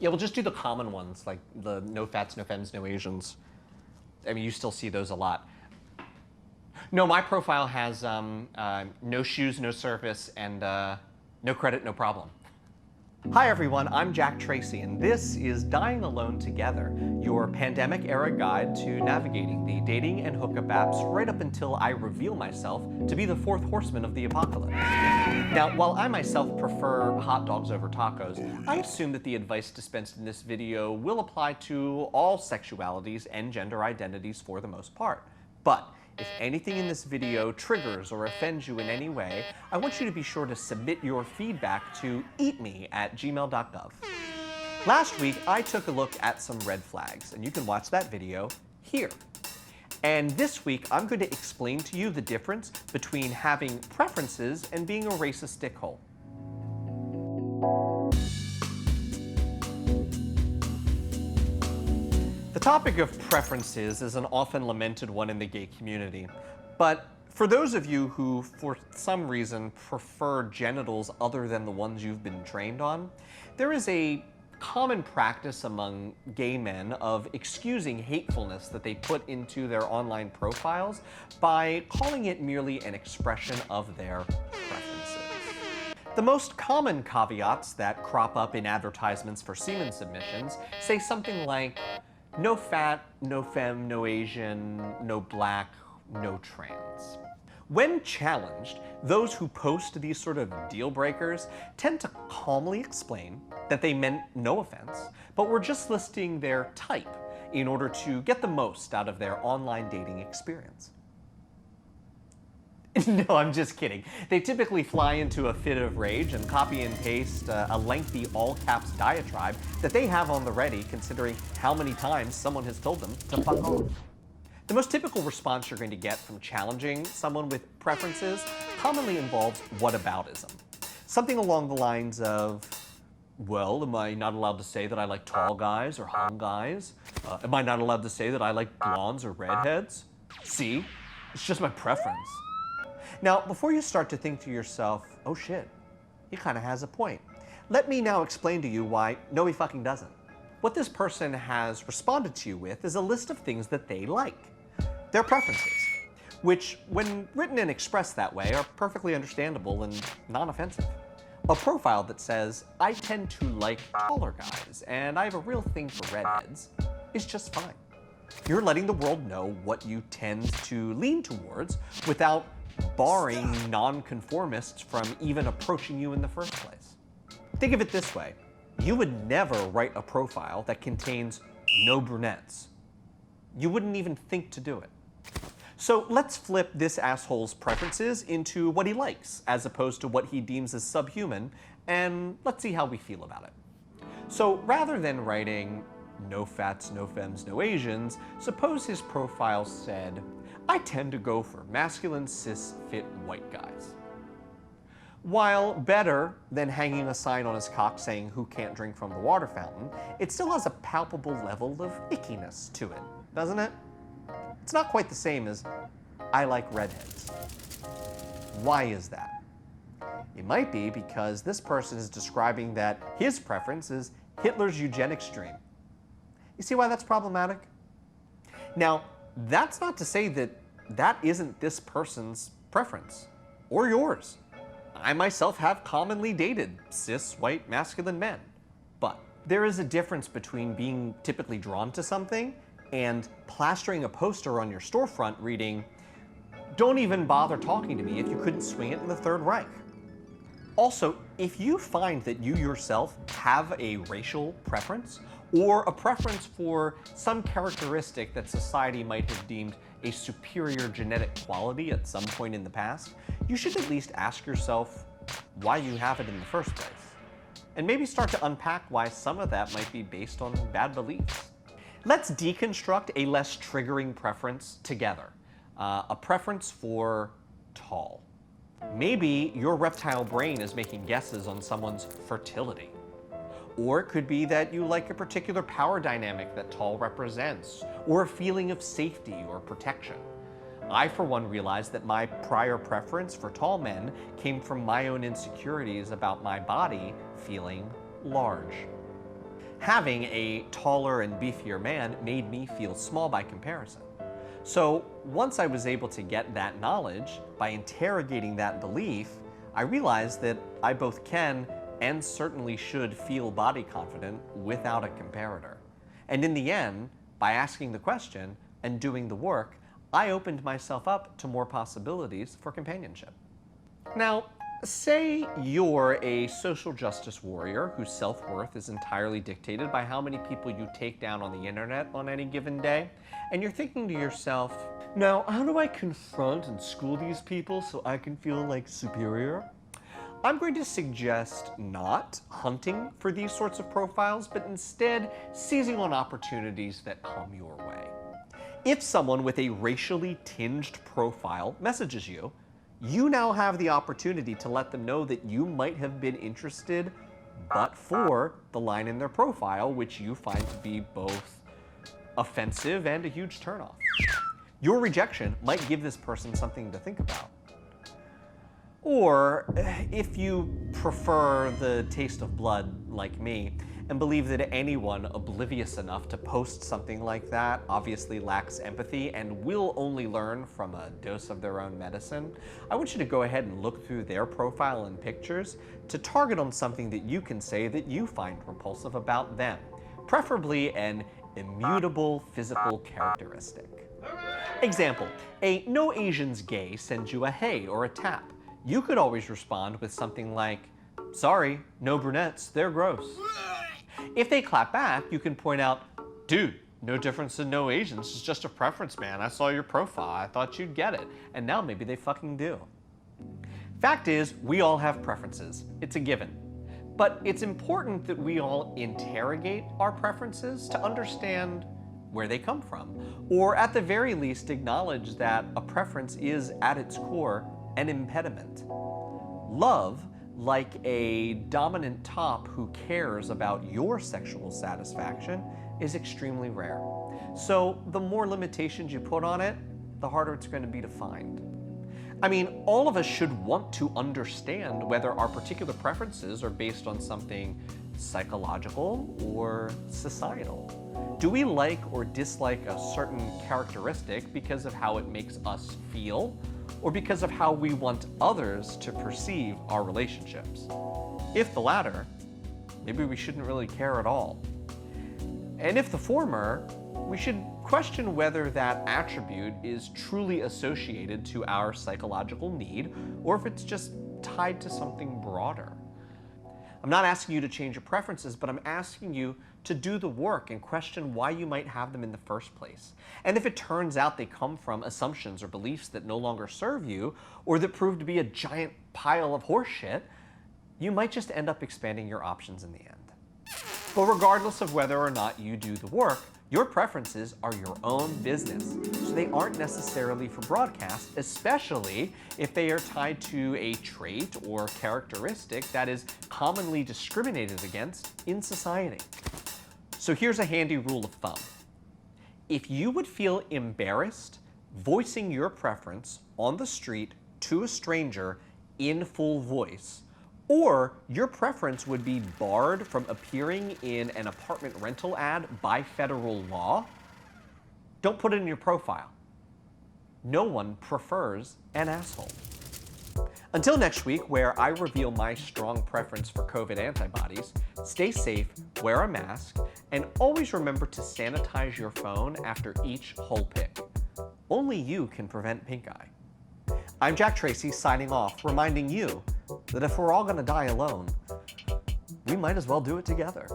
Yeah, we'll just do the common ones, like the no fats, no femmes, no Asians. I mean, you still see those a lot. No, my profile has no shoes, no surface, and no credit, no problem. Hi everyone, I'm Jack Tracy, and this is Dying Alone Together, your pandemic-era guide to navigating the dating and hookup apps right up until I reveal myself to be the fourth horseman of the apocalypse. Now, while I myself prefer hot dogs over tacos, I assume that the advice dispensed in this video will apply to all sexualities and gender identities for the most part. But if anything in this video triggers or offends you in any way, I want you to be sure to submit your feedback to eatme@gmail.gov. Last week, I took a look at some red flags, and you can watch that video here. And this week, I'm going to explain to you the difference between having preferences and being a racist dickhole. The topic of preferences is an often lamented one in the gay community. But for those of you who, for some reason, prefer genitals other than the ones you've been trained on, there is a common practice among gay men of excusing hatefulness that they put into their online profiles by calling it merely an expression of their preferences. The most common caveats that crop up in advertisements for semen submissions say something like, no fat, no femme, no Asian, no black, no trans. When challenged, those who post these sort of deal breakers tend to calmly explain that they meant no offense, but were just listing their type in order to get the most out of their online dating experience. No, I'm just kidding. They typically fly into a fit of rage and copy and paste a lengthy all-caps diatribe that they have on the ready, considering how many times someone has told them to fuck off. The most typical response you're going to get from challenging someone with preferences commonly involves whataboutism. Something along the lines of, well, am I not allowed to say that I like tall guys or hung guys? Am I not allowed to say that I like blondes or redheads? See, it's just my preference. Now, before you start to think to yourself, oh shit, he kind of has a point, let me now explain to you why no, he fucking doesn't. What this person has responded to you with is a list of things that they like, their preferences, which, when written and expressed that way, are perfectly understandable and non-offensive. A profile that says, I tend to like taller guys, and I have a real thing for redheads, is just fine. You're letting the world know what you tend to lean towards without barring nonconformists from even approaching you in the first place. Think of it this way. You would never write a profile that contains no brunettes. You wouldn't even think to do it. So let's flip this asshole's preferences into what he likes, as opposed to what he deems as subhuman, and let's see how we feel about it. So rather than writing no fats, no femmes, no Asians, suppose his profile said, I tend to go for masculine, cis, fit white guys. While better than hanging a sign on his cock saying who can't drink from the water fountain, it still has a palpable level of ickiness to it, doesn't it? It's not quite the same as I like redheads. Why is that? It might be because this person is describing that his preference is Hitler's eugenics dream. You see why that's problematic? Now, that's not to say that that isn't this person's preference, or yours. I myself have commonly dated cis, white, masculine men. But there is a difference between being typically drawn to something and plastering a poster on your storefront reading, don't even bother talking to me if you couldn't swing it in the Third Reich. Also, if you find that you yourself have a racial preference, or a preference for some characteristic that society might have deemed a superior genetic quality at some point in the past, you should at least ask yourself why you have it in the first place. And maybe start to unpack why some of that might be based on bad beliefs. Let's deconstruct a less triggering preference together. A preference for tall. Maybe your reptile brain is making guesses on someone's fertility. Or it could be that you like a particular power dynamic that tall represents, or a feeling of safety or protection. I, for one, realized that my prior preference for tall men came from my own insecurities about my body feeling large. Having a taller and beefier man made me feel small by comparison. So once I was able to get that knowledge, by interrogating that belief, I realized that I both can and certainly should feel body confident without a comparator. And in the end, by asking the question and doing the work, I opened myself up to more possibilities for companionship. Now, say you're a social justice warrior whose self-worth is entirely dictated by how many people you take down on the internet on any given day, and you're thinking to yourself, now, how do I confront and school these people so I can feel like superior? I'm going to suggest not hunting for these sorts of profiles, but instead seizing on opportunities that come your way. If someone with a racially tinged profile messages you, you now have the opportunity to let them know that you might have been interested, but for the line in their profile, which you find to be both offensive and a huge turnoff. Your rejection might give this person something to think about. Or if you prefer the taste of blood like me and believe that anyone oblivious enough to post something like that obviously lacks empathy and will only learn from a dose of their own medicine, I want you to go ahead and look through their profile and pictures to target on something that you can say that you find repulsive about them, preferably an immutable physical characteristic. Example, a "no Asians gay" sends you a hey or a tap. You could always respond with something like, "Sorry, no brunettes, they're gross." If they clap back, you can point out, "Dude, no difference in no Asians, it's just a preference, man. I saw your profile, I thought you'd get it." And now maybe they fucking do. Fact is, we all have preferences. It's a given. But it's important that we all interrogate our preferences to understand where they come from, or at the very least acknowledge that a preference is, at its core, an impediment. Love, like a dominant top who cares about your sexual satisfaction, is extremely rare. So the more limitations you put on it, the harder it's going to be to find. I mean, all of us should want to understand whether our particular preferences are based on something psychological or societal. Do we like or dislike a certain characteristic because of how it makes us feel, or because of how we want others to perceive our relationships? If the latter, maybe we shouldn't really care at all. And if the former, we should question whether that attribute is truly associated to our psychological need, or if it's just tied to something broader. I'm not asking you to change your preferences, but I'm asking you to do the work and question why you might have them in the first place. And if it turns out they come from assumptions or beliefs that no longer serve you, or that prove to be a giant pile of horseshit, you might just end up expanding your options in the end. But regardless of whether or not you do the work, your preferences are your own business, so they aren't necessarily for broadcast, especially if they are tied to a trait or characteristic that is commonly discriminated against in society. So here's a handy rule of thumb. If you would feel embarrassed voicing your preference on the street to a stranger in full voice, or your preference would be barred from appearing in an apartment rental ad by federal law, don't put it in your profile. No one prefers an asshole. Until next week, where I reveal my strong preference for COVID antibodies, stay safe, wear a mask, and always remember to sanitize your phone after each hole pick. Only you can prevent pink eye. I'm Jack Tracy signing off, reminding you that if we're all going to die alone, we might as well do it together.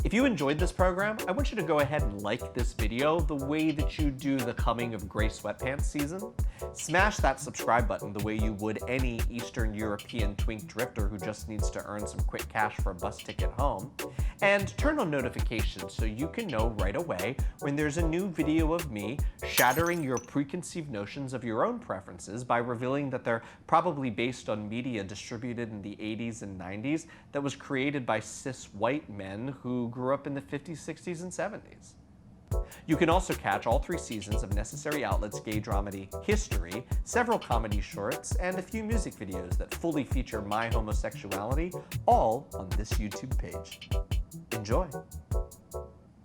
If you enjoyed this program, I want you to go ahead and like this video the way that you do the coming of gray sweatpants season. Smash that subscribe button the way you would any Eastern European twink drifter who just needs to earn some quick cash for a bus ticket home. And turn on notifications so you can know right away when there's a new video of me shattering your preconceived notions of your own preferences by revealing that they're probably based on media distributed in the 80s and 90s that was created by cis white men who grew up in the 50s, 60s, and 70s. You can also catch all 3 seasons of Necessary Outlet's gay dramedy History, several comedy shorts, and a few music videos that fully feature my homosexuality, all on this YouTube page. Enjoy.